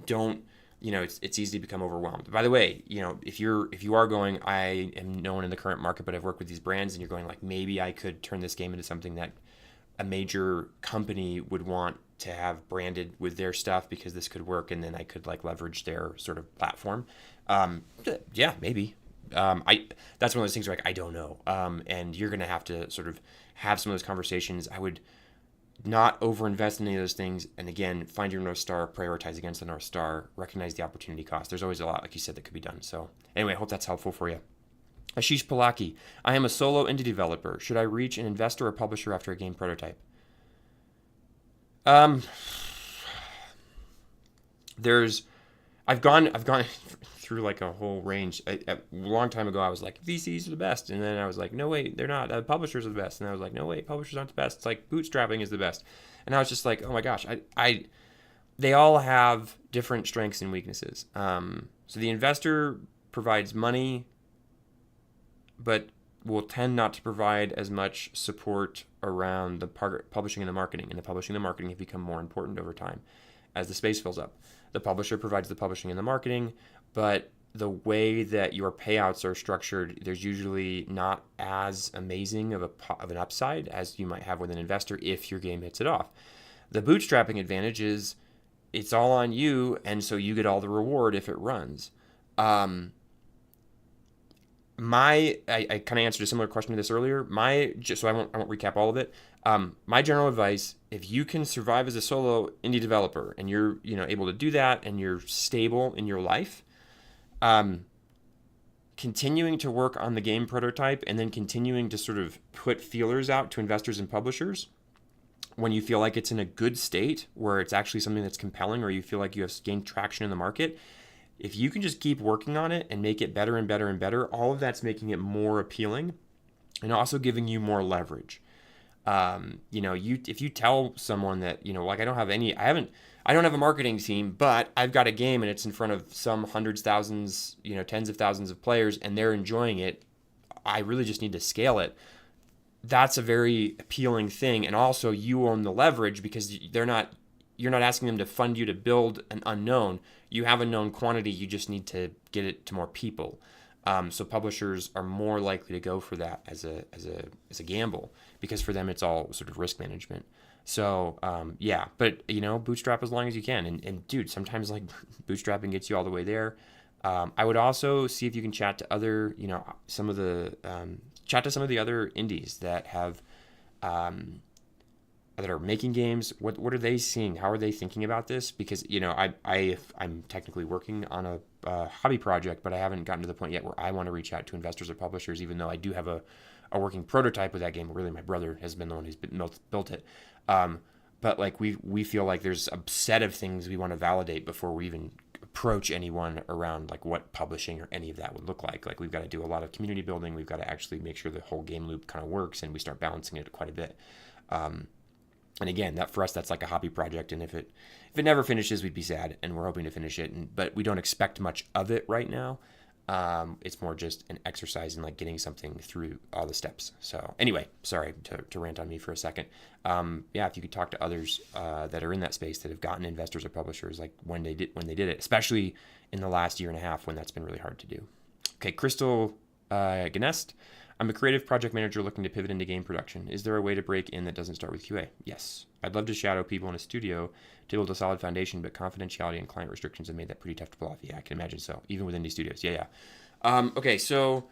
Don't, it's easy to become overwhelmed. By the way, if you are going, I am known in the current market, but I've worked with these brands, and you're going maybe I could turn this game into something that a major company would want to have branded with their stuff because this could work, and then I could leverage their sort of platform. Yeah, maybe. That's one of those things where I don't know. And you're going to have to sort of have some of those conversations. I would not overinvest in any of those things. And again, find your North Star, prioritize against the North Star, recognize the opportunity cost. There's always a lot, like you said, that could be done. So anyway, I hope that's helpful for you. Ashish Palaki, I am a solo indie developer. Should I reach an investor or publisher after a game prototype? I've gone through a whole range. A long time ago, I was VCs are the best, and then I was no wait, they're not. Publishers are the best, and I was no wait, publishers aren't the best. It's bootstrapping is the best, and I was just oh my gosh, they all have different strengths and weaknesses. So the investor provides money, but will tend not to provide as much support around the publishing and the marketing. And the publishing and the marketing have become more important over time as the space fills up. The publisher provides the publishing and the marketing, but the way that your payouts are structured, there's usually not as amazing of an upside as you might have with an investor if your game hits it off. The bootstrapping advantage is it's all on you, and so you get all the reward if it runs. I kind of answered a similar question to this earlier. So I won't recap all of it. My general advice: if you can survive as a solo indie developer and you're able to do that and you're stable in your life, continuing to work on the game prototype and then continuing to sort of put feelers out to investors and publishers when you feel like it's in a good state where it's actually something that's compelling, or you feel like you have gained traction in the market. If you can just keep working on it and make it better and better and better, all of that's making it more appealing and also giving you more leverage. If you tell someone that, like I don't have a marketing team, but I've got a game and it's in front of some hundreds, thousands, tens of thousands of players and they're enjoying it. I really just need to scale it. That's a very appealing thing. And also you own the leverage because you're not asking them to fund you to build an unknown. You have a known quantity. You just need to get it to more people. So publishers are more likely to go for that as a gamble because for them it's all sort of risk management. So but bootstrap as long as you can. And dude, sometimes like bootstrapping gets you all the way there. I would also see if you can chat to other, some of the other indies that have that are making games. What are they seeing? How are they thinking about this? Because I'm technically working on a hobby project, but I haven't gotten to the point yet where I want to reach out to investors or publishers, even though I do have a working prototype of that game. Really, my brother has been the one who's built it. But like we feel like there's a set of things we want to validate before we even approach anyone around like what publishing or any of that would look like. Like we've got to do a lot of community building. We've got to actually make sure the whole game loop kind of works and we start balancing it quite a bit. And again, that for us, that's like a hobby project. And if it never finishes, we'd be sad. And we're hoping to finish it. But we don't expect much of it right now. It's more just an exercise in like getting something through all the steps. So anyway, sorry to rant on me for a second. If you could talk to others that are in that space that have gotten investors or publishers, like when they did it, especially in the last year and a half when that's been really hard to do. Okay, Crystal Ganest. I'm a creative project manager looking to pivot into game production. Is there a way to break in that doesn't start with QA? Yes. I'd love to shadow people in a studio to build a solid foundation, but confidentiality and client restrictions have made that pretty tough to pull off. Yeah, I can imagine so, even with indie studios. Yeah. Okay, so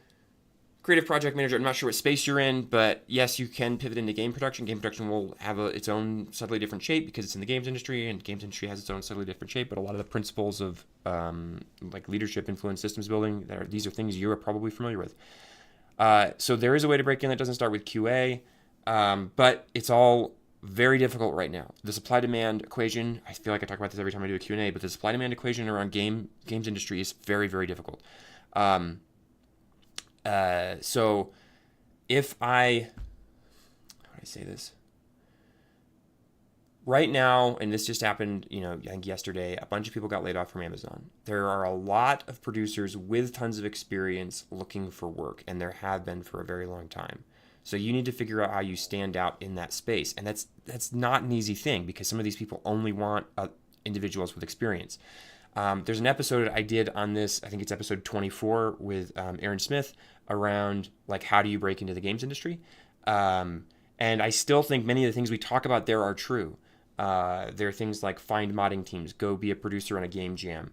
creative project manager, I'm not sure what space you're in, but yes, you can pivot into game production. Game production will have its own subtly different shape because it's in the games industry, and games industry has its own subtly different shape, but a lot of the principles of like leadership, influence, systems building, these are things you're probably familiar with. So there is a way to break in that doesn't start with QA, but it's all very difficult right now. The supply-demand equation, I feel like I talk about this every time I do a Q&A, but the supply-demand equation around games industry is very, very difficult. So if how do I say this? Right now, and this just happened, I think yesterday, a bunch of people got laid off from Amazon. There are a lot of producers with tons of experience looking for work, and there have been for a very long time. So you need to figure out how you stand out in that space. And that's not an easy thing because some of these people only want individuals with experience. There's an episode I did on this, I think it's episode 24 with Aaron Smith around like how do you break into the games industry. And I still think many of the things we talk about there are true. There are things like find modding teams, go be a producer on a game jam.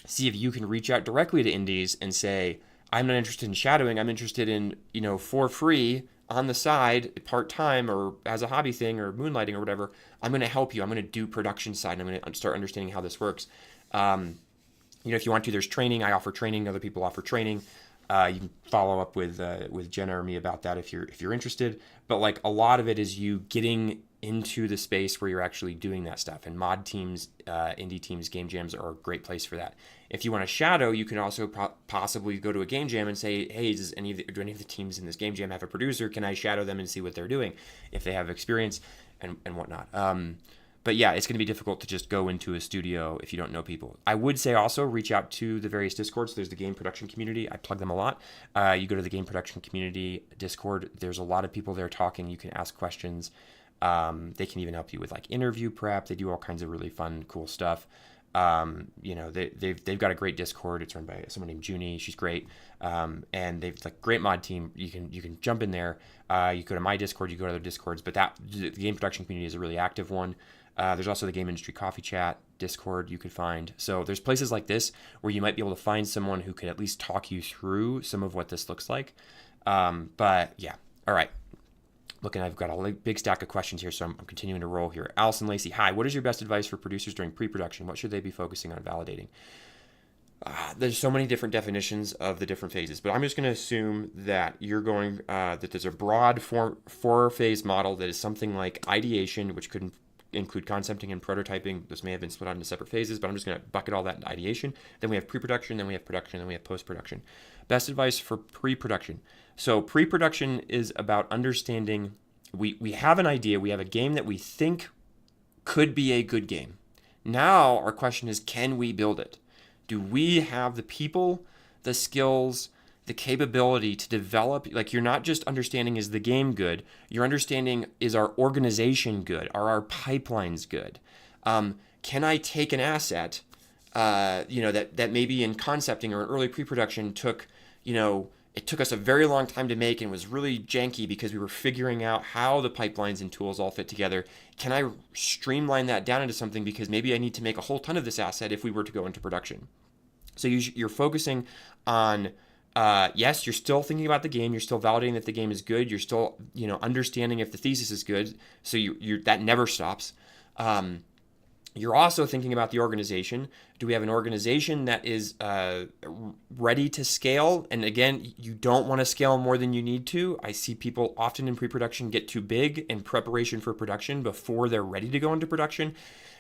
See if you can reach out directly to indies and say, I'm not interested in shadowing. I'm interested in, for free on the side, part-time or as a hobby thing or moonlighting or whatever. I'm going to help you. I'm going to do production side. I'm going to start understanding how this works. If you want to, there's training. I offer training. Other people offer training. You can follow up with Jenna or me about that if you're interested. But like a lot of it is you getting into the space where you're actually doing that stuff. And mod teams, indie teams, game jams are a great place for that. If you want to shadow, you can also possibly go to a game jam and say, hey, do any of the teams in this game jam have a producer? Can I shadow them and see what they're doing if they have experience and whatnot? But yeah, it's going to be difficult to just go into a studio if you don't know people. I would say also reach out to the various Discords. There's the game production community. I plug them a lot. You go to the game production community Discord. There's a lot of people there talking. You can ask questions. They can even help you with like interview prep. They do all kinds of really fun, cool stuff. They've got a great Discord. It's run by someone named Junie. She's great. And they've like great mod team. You can jump in there. You go to my Discord, you go to other Discords, but the game production community is a really active one. There's also the game industry coffee chat Discord you could find. So there's places like this where you might be able to find someone who could at least talk you through some of what this looks like. But yeah. All right. Looking, I've got a big stack of questions here, so I'm continuing to roll here. Allison Lacey, hi. What is your best advice for producers during pre-production? What should they be focusing on validating? There's so many different definitions of the different phases, but I'm just going to assume that you're that there's a broad four-phase model that is something like ideation, which could include concepting and prototyping. This may have been split out into separate phases, but I'm just going to bucket all that into ideation. Then we have pre-production, then we have production, then we have post-production. Best advice for pre-production. So pre-production is about understanding, we have an idea, we have a game that we think could be a good game. Now our question is, can we build it? Do we have the people, the skills, the capability to develop? Like, you're not just understanding, is the game good? You're understanding, is our organization good? Are our pipelines good? Can I take an asset, that maybe in concepting or in early pre-production took, it took us a very long time to make and was really janky because we were figuring out how the pipelines and tools all fit together. Can I streamline that down into something because maybe I need to make a whole ton of this asset if we were to go into production? So you're focusing on, yes, you're still thinking about the game. You're still validating that the game is good. You're still, understanding if the thesis is good. So that never stops. You're also thinking about the organization. Do we have an organization that is ready to scale? And again, you don't want to scale more than you need to. I see people often in pre-production get too big in preparation for production before they're ready to go into production.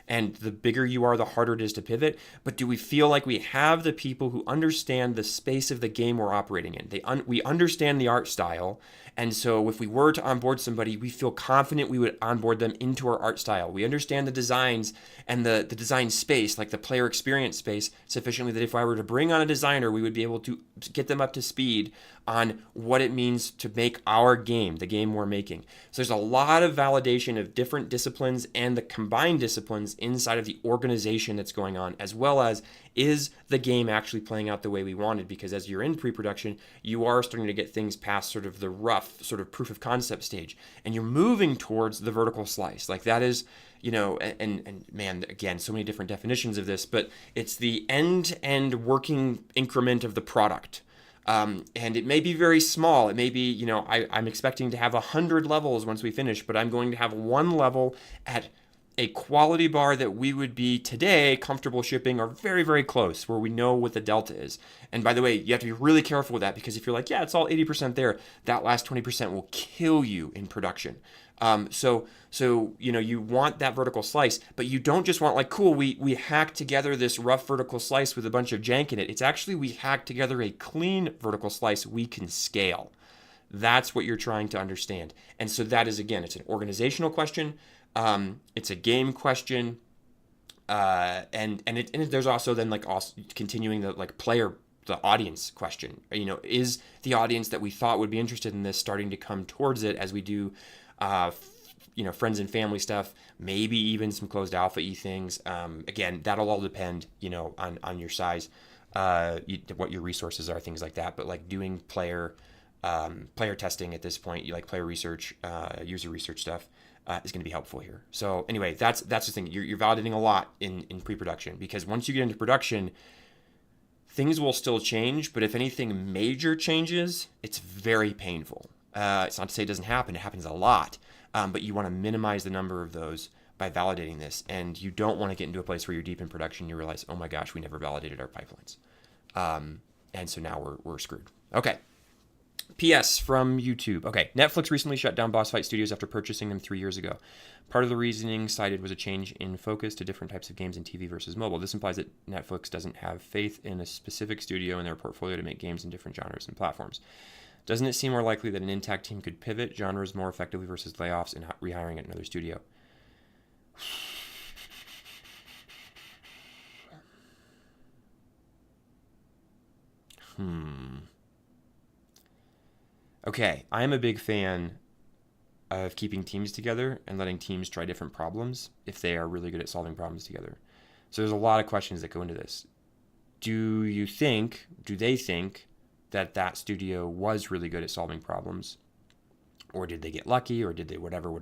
And the bigger you are, the harder it is to pivot. But do we feel like we have the people who understand the space of the game we're operating in? We understand the art style. And so if we were to onboard somebody, we feel confident we would onboard them into our art style. We understand the designs and the design space, like the player experience space, sufficiently that if I were to bring on a designer, we would be able to get them up to speed on what it means to make our game, the game we're making. So there's a lot of validation of different disciplines and the combined disciplines inside of the organization that's going on, as well as, is the game actually playing out the way we wanted? Because as you're in pre-production, you are starting to get things past sort of the rough sort of proof of concept stage, and you're moving towards the vertical slice. Like that is, and man, again, so many different definitions of this, but it's the end-to-end working increment of the product. And it may be very small. It may be, I'm expecting to have 100 levels once we finish, but I'm going to have one level at a quality bar that we would be today comfortable shipping or very, very close, where we know what the delta is. And by the way, you have to be really careful with that, because if you're like, yeah, it's all 80% there, that last 20% will kill you in production. So you want that vertical slice, but you don't just want like, cool, we hacked together this rough vertical slice with a bunch of jank in it. It's actually, we hacked together a clean vertical slice we can scale. That's what you're trying to understand. And so that is, again, it's an organizational question. It's a game question. And there's also then like also continuing the like the audience question. Is the audience that we thought would be interested in this starting to come towards it as we do, friends and family stuff, maybe even some closed alpha-y things. Again, that'll all depend, on your size, what your resources are, things like that. But like doing player testing at this point, like player research, user research stuff, is going to be helpful here. So anyway, that's the thing. You're validating a lot in pre-production, because once you get into production, things will still change, but if anything major changes, it's very painful. It's not to say it doesn't happen. It happens a lot. But you want to minimize the number of those by validating this. And you don't want to get into a place where you're deep in production, you realize, oh my gosh, we never validated our pipelines. And so now we're screwed. Okay. PS from YouTube. Okay, Netflix recently shut down Boss Fight Studios after purchasing them 3 years ago. Part of the reasoning cited was a change in focus to different types of games in TV versus mobile. This implies that Netflix doesn't have faith in a specific studio in their portfolio to make games in different genres and platforms. Doesn't it seem more likely that an intact team could pivot genres more effectively versus layoffs and rehiring at another studio? Okay, I'm a big fan of keeping teams together and letting teams try different problems if they are really good at solving problems together. So there's a lot of questions that go into this. Do they think that studio was really good at solving problems? Or did they get lucky? Or did they whatever. Or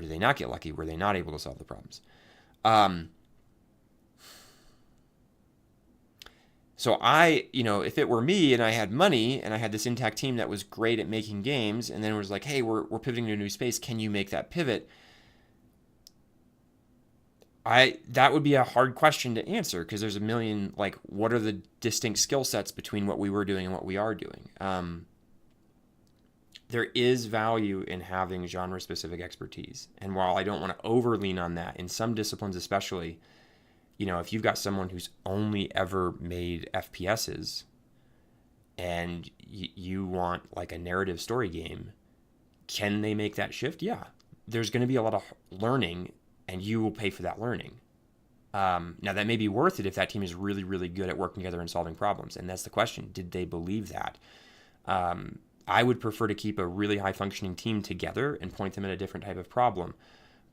did they not get lucky? Were they not able to solve the problems? So if it were me and I had money and I had this intact team that was great at making games, and then it was like, hey, we're pivoting to a new space, can you make that pivot? That would be a hard question to answer, because there's a million, like, what are the distinct skill sets between what we were doing and what we are doing? there is value in having genre-specific expertise. And while I don't want to overlean on that, in some disciplines especially, if you've got someone who's only ever made FPSs and you want like a narrative story game, can they make that shift? Yeah. There's going to be a lot of learning, and you will pay for that learning. Now, that may be worth it if that team is really, really good at working together and solving problems. And that's the question. Did they believe that? I would prefer to keep a really high-functioning team together and point them at a different type of problem.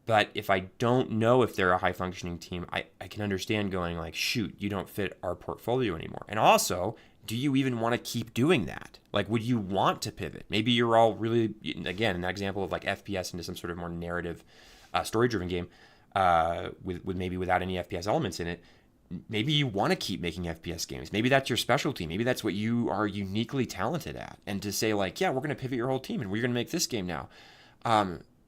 But if I don't know if they're a high-functioning team, I can understand going like, shoot, you don't fit our portfolio anymore. And also, do you even want to keep doing that? Like, would you want to pivot? Maybe you're all really, again, an example of like FPS into some sort of more narrative, story-driven game, with maybe without any FPS elements in it. Maybe you want to keep making FPS games. Maybe that's your specialty. Maybe that's what you are uniquely talented at. And to say like, yeah, we're going to pivot your whole team and we're going to make this game now.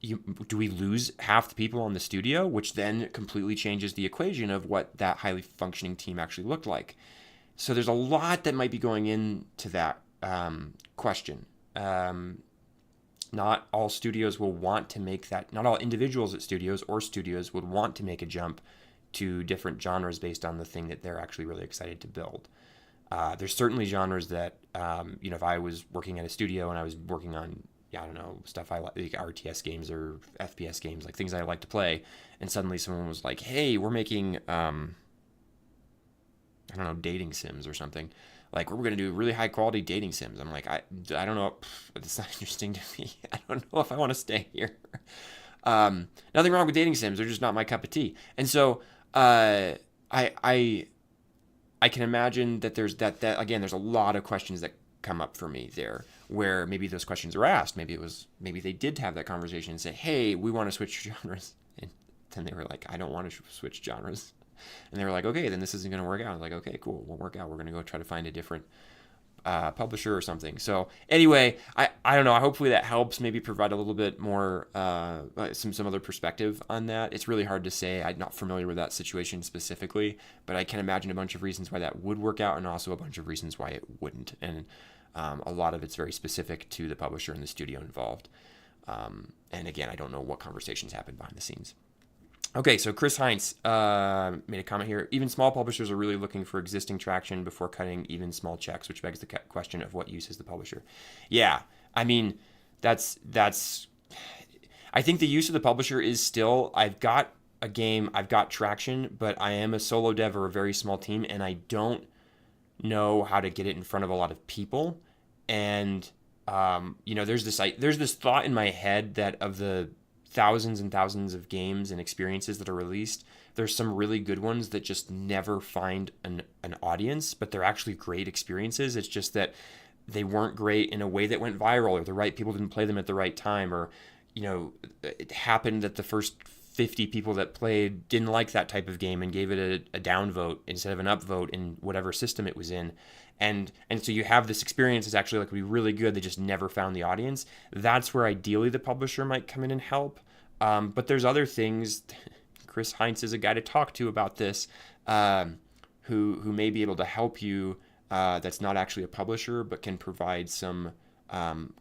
Do we lose half the people on the studio, which then completely changes the equation of what that highly functioning team actually looked like? So there's a lot that might be going into that question. Not all studios will want to make that. Not all individuals at studios or studios would want to make a jump to different genres based on the thing that they're actually really excited to build. There's certainly genres that, if I was working at a studio and I was working on, stuff I like RTS games or FPS games, like things I like to play, and suddenly someone was like, hey, we're making, dating sims or something. Like, we're going to do really high quality dating sims. I'm like, I don't know. It's not interesting to me. I don't know if I want to stay here. Nothing wrong with dating sims. They're just not my cup of tea. And so, I can imagine that there's that again, there's a lot of questions that come up for me there where maybe those questions are asked. Maybe they did have that conversation and say, hey, we want to switch genres. And then they were like, I don't want to switch genres. And they were like, okay, then this isn't going to work out. I was like, okay, cool, it won't work out. We're going to go try to find a different publisher or something. So anyway, I don't know. Hopefully that helps maybe provide a little bit more, some other perspective on that. It's really hard to say. I'm not familiar with that situation specifically, but I can imagine a bunch of reasons why that would work out and also a bunch of reasons why it wouldn't. And a lot of it's very specific to the publisher and the studio involved. And again, I don't know what conversations happened behind the scenes. Okay, so Chris Heinz made a comment here. Even small publishers are really looking for existing traction before cutting even small checks, which begs the question of what use is the publisher. Yeah, I mean, that's. I think the use of the publisher is still, I've got a game, I've got traction, but I am a solo dev or a very small team, and I don't know how to get it in front of a lot of people. And there's this thought in my head that of the thousands and thousands of games and experiences that are released, there's some really good ones that just never find an audience, but they're actually great experiences. It's just that they weren't great in a way that went viral, or the right people didn't play them at the right time, or it happened that the first 50 people that played didn't like that type of game and gave it a downvote instead of an upvote in whatever system it was in. And so you have this experience that's actually like be really good. They just never found the audience. That's where ideally the publisher might come in and help. But there's other things. Chris Heinz is a guy to talk to about this, who may be able to help you. That's not actually a publisher, but can provide some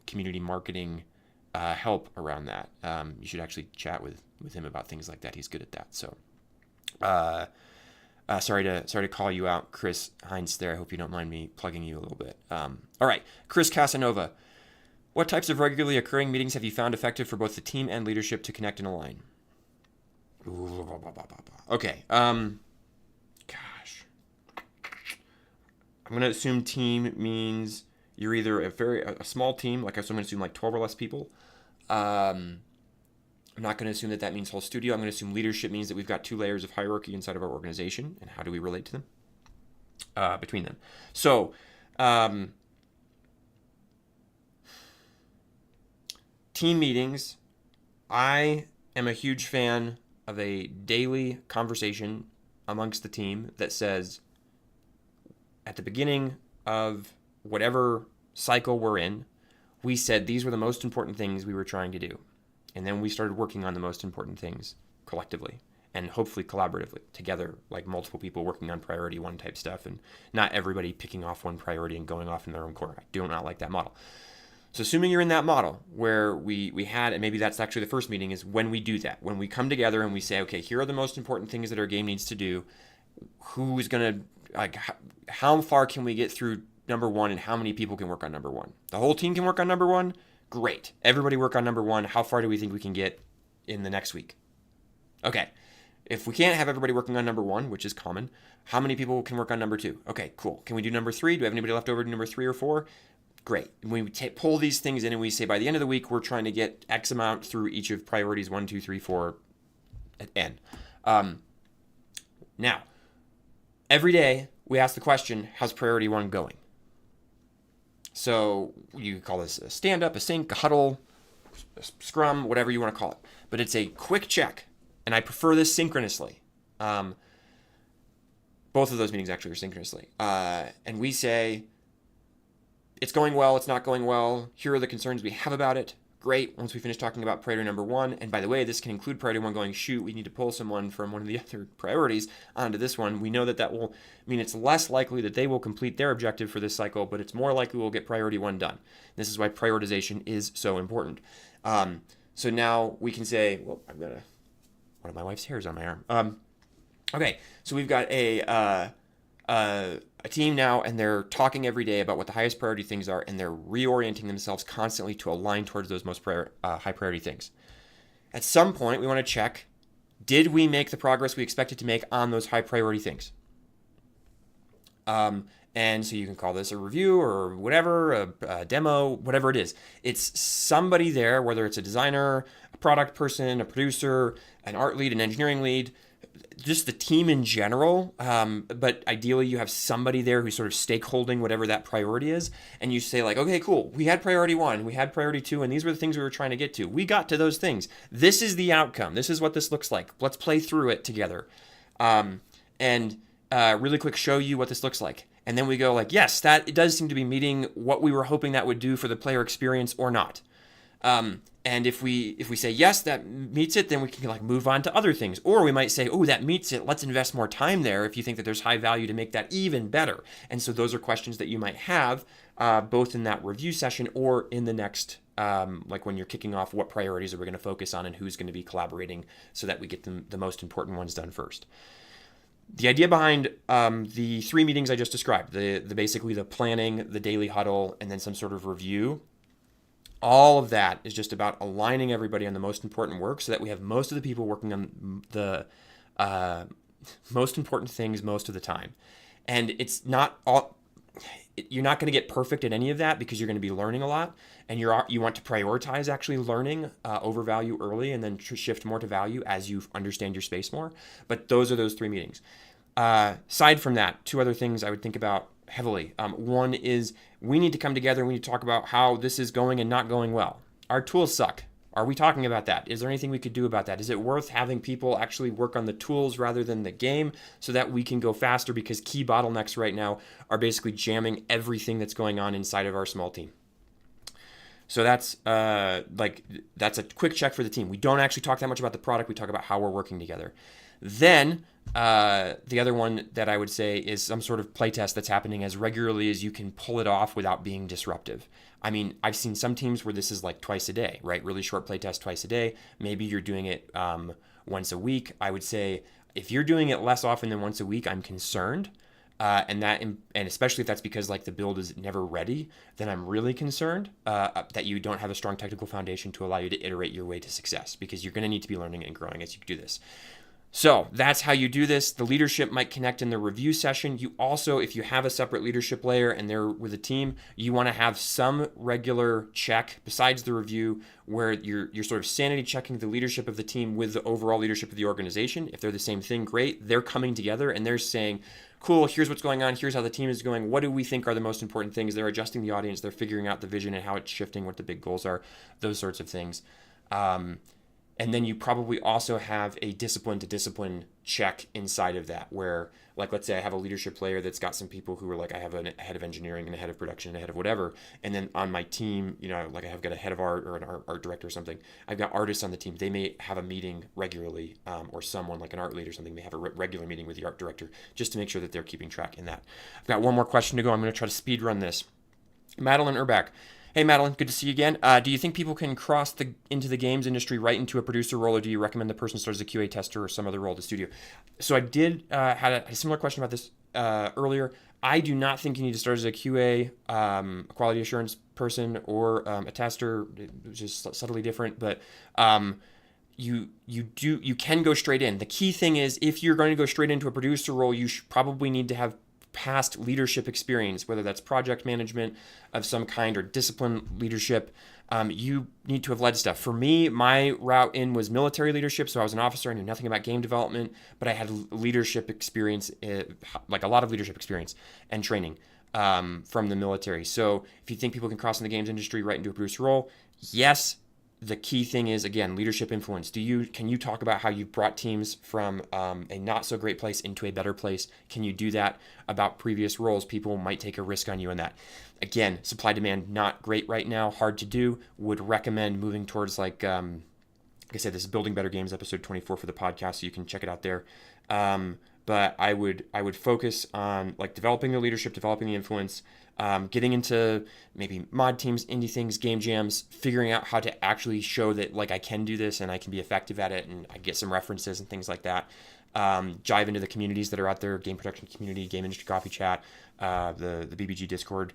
community marketing help around that. You should actually chat with him about things like that. He's good at that. So. Sorry to call you out, Chris Heinz there. I hope you don't mind me plugging you a little bit. All right, Chris Casanova. What types of regularly occurring meetings have you found effective for both the team and leadership to connect and align? Okay. Gosh. I'm going to assume team means you're either a small team, like I'm going to assume like 12 or less people. I'm not going to assume that means whole studio. I'm going to assume leadership means that we've got two layers of hierarchy inside of our organization, and how do we relate to them between them. So team meetings, I am a huge fan of a daily conversation amongst the team that says at the beginning of whatever cycle we're in, we said these were the most important things we were trying to do. And then we started working on the most important things collectively and hopefully collaboratively together, like multiple people working on priority one type stuff and not everybody picking off one priority and going off in their own corner. I do not like that model. So assuming you're in that model where we had, and maybe that's actually the first meeting, is when we do that, when we come together and we say, okay, here are the most important things that our game needs to do. Who's going to, like, how far can we get through number one, and how many people can work on number one? The whole team can work on number one? Great. Everybody work on number one. How far do we think we can get in the next week? Okay. If we can't have everybody working on number one, which is common, how many people can work on number two? Okay, cool. Can we do number three? Do we have anybody left over to number 3 or 4? Great. We pull these things in and we say by the end of the week, we're trying to get X amount through each of priorities 1, 2, 3, 4, N. Now, every day we ask the question, how's priority 1 going? So you call this a stand-up, a sync, a huddle, a scrum, whatever you want to call it. But it's a quick check, and I prefer this synchronously. Both of those meetings actually are synchronously. And we say, it's going well, it's not going well, here are the concerns we have about it. Great, once we finish talking about priority number 1, and by the way, this can include priority 1 going, shoot, we need to pull someone from one of the other priorities onto this one. We know that will mean it's less likely that they will complete their objective for this cycle, but it's more likely we'll get priority 1 done. This is why prioritization is so important. So now we can say, well, I've got one of my wife's hairs on my arm. Okay, so we've got a team now, and they're talking every day about what the highest priority things are, and they're reorienting themselves constantly to align towards those most high priority things. At some point, we want to check, did we make the progress we expected to make on those high priority things? And so you can call this a review or whatever, a demo, whatever it is. It's somebody there, whether it's a designer, a product person, a producer, an art lead, an engineering lead, just the team in general, but ideally you have somebody there who's sort of stakeholding whatever that priority is, and you say like, okay, cool, we had priority 1, we had priority 2, and these were the things we were trying to get to. We got to those things. This is the outcome. This is what this looks like. Let's play through it together, and really quick show you what this looks like. And then we go like, yes, that it does seem to be meeting what we were hoping that would do for the player experience or not. And if we say, yes, that meets it, then we can like move on to other things. Or we might say, oh, that meets it. Let's invest more time there if you think that there's high value to make that even better. And so those are questions that you might have both in that review session or in the next, like when you're kicking off, what priorities are we going to focus on and who's going to be collaborating so that we get the most important ones done first. The idea behind the 3 meetings I just described, the basically the planning, the daily huddle, and then some sort of review, all of that is just about aligning everybody on the most important work so that we have most of the people working on the most important things most of the time. And it's not all, you're not going to get perfect at any of that because you're going to be learning a lot, and you want to prioritize actually learning over value early and then shift more to value as you understand your space more. But those are those 3 meetings. Aside from that, 2 other things I would think about heavily. One is we need to come together and we need to talk about how this is going and not going well. Our tools suck. Are we talking about that? Is there anything we could do about that? Is it worth having people actually work on the tools rather than the game so that we can go faster? Because key bottlenecks right now are basically jamming everything that's going on inside of our small team. So that's that's a quick check for the team. We don't actually talk that much about the product. We talk about how we're working together. Then the other one that I would say is some sort of playtest that's happening as regularly as you can pull it off without being disruptive. I mean, I've seen some teams where this is like twice a day, right? Really short playtest twice a day. Maybe you're doing it once a week. I would say if you're doing it less often than once a week, I'm concerned. And especially if that's because like the build is never ready, then I'm really concerned that you don't have a strong technical foundation to allow you to iterate your way to success, because you're going to need to be learning and growing as you do this. So that's how you do this. The leadership might connect in the review session. You also, if you have a separate leadership layer and they're with a team, you want to have some regular check besides the review where you're sort of sanity checking the leadership of the team with the overall leadership of the organization. If they're the same thing, great. They're coming together and they're saying, cool, here's what's going on. Here's how the team is going. What do we think are the most important things? They're adjusting the audience. They're figuring out the vision and how it's shifting, what the big goals are, those sorts of things. And then you probably also have a discipline to discipline check inside of that where, like, let's say I have a leadership layer that's got some people who are like, I have a head of engineering and a head of production and a head of whatever. And then on my team, you know, like I've got a head of art or an art director or something. I've got artists on the team. They may have a meeting regularly, or someone like an art lead or something may have a regular meeting with the art director just to make sure that they're keeping track in that. I've got one more question to go. I'm going to try to speed run this. Madeline Urbach. Hey, Madeline, good to see you again. Do you think people can cross into the games industry right into a producer role, or do you recommend the person starts as a QA tester or some other role at the studio? So I did had a similar question about this earlier. I do not think you need to start as a QA, quality assurance person, or a tester, which is subtly different. But you can go straight in. The key thing is, if you're going to go straight into a producer role, you probably need to have past leadership experience, whether that's project management of some kind or discipline leadership. You need to have led stuff. For me, my route in was military leadership, so I was an officer. I knew nothing about game development, but I had leadership experience, like a lot of leadership experience and training from the military. So if you think people can cross in the games industry right into a producer role, yes. The key thing is, again, leadership influence. Can you talk about how you brought teams from a not so great place into a better place? Can you do that about previous roles? People might take a risk on you in that. Again, supply demand not great right now, hard to do. Would recommend moving towards like I said, this is Building Better Games episode 24 for the podcast, so you can check it out there. But I would focus on like developing the leadership, developing the influence, getting into maybe mod teams, indie things, game jams, figuring out how to actually show that like I can do this and I can be effective at it, and I get some references and things like that. Dive into the communities that are out there, game production community, game industry coffee chat, the BBG Discord,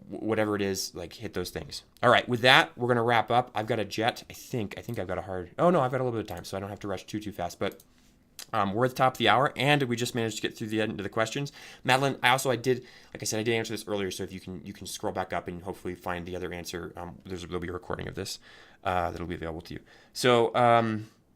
whatever it is, like hit those things. All right, with that, we're gonna wrap up. I've got a jet. I think I've got a hard. Oh no, I've got a little bit of time, so I don't have to rush too fast. But we're at the top of the hour, and we just managed to get through the end of the questions. Madeline, I did answer this earlier, so if you can scroll back up and hopefully find the other answer. There'll be a recording of this that'll be available to you. So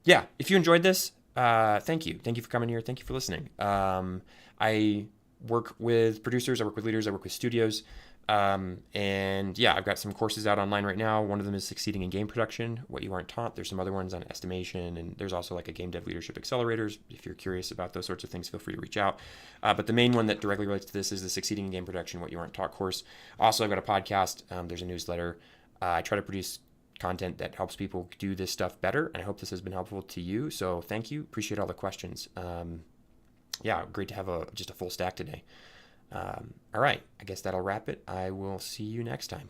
yeah, if you enjoyed this, thank you for coming here. Thank you for listening. I work with producers, I work with leaders, I work with studios. And yeah, I've got some courses out online right now. One of them is Succeeding in Game Production, What You Aren't Taught. There's some other ones on estimation, and there's also like a Game Dev Leadership Accelerators. If you're curious about those sorts of things, feel free to reach out. But the main one that directly relates to this is the Succeeding in Game Production, What You Aren't Taught course. Also, I've got a podcast. There's a newsletter. I try to produce content that helps people do this stuff better, and I hope this has been helpful to you. So thank you. Appreciate all the questions. Yeah, great to have just a full stack today. All right, I guess that'll wrap it. I will see you next time.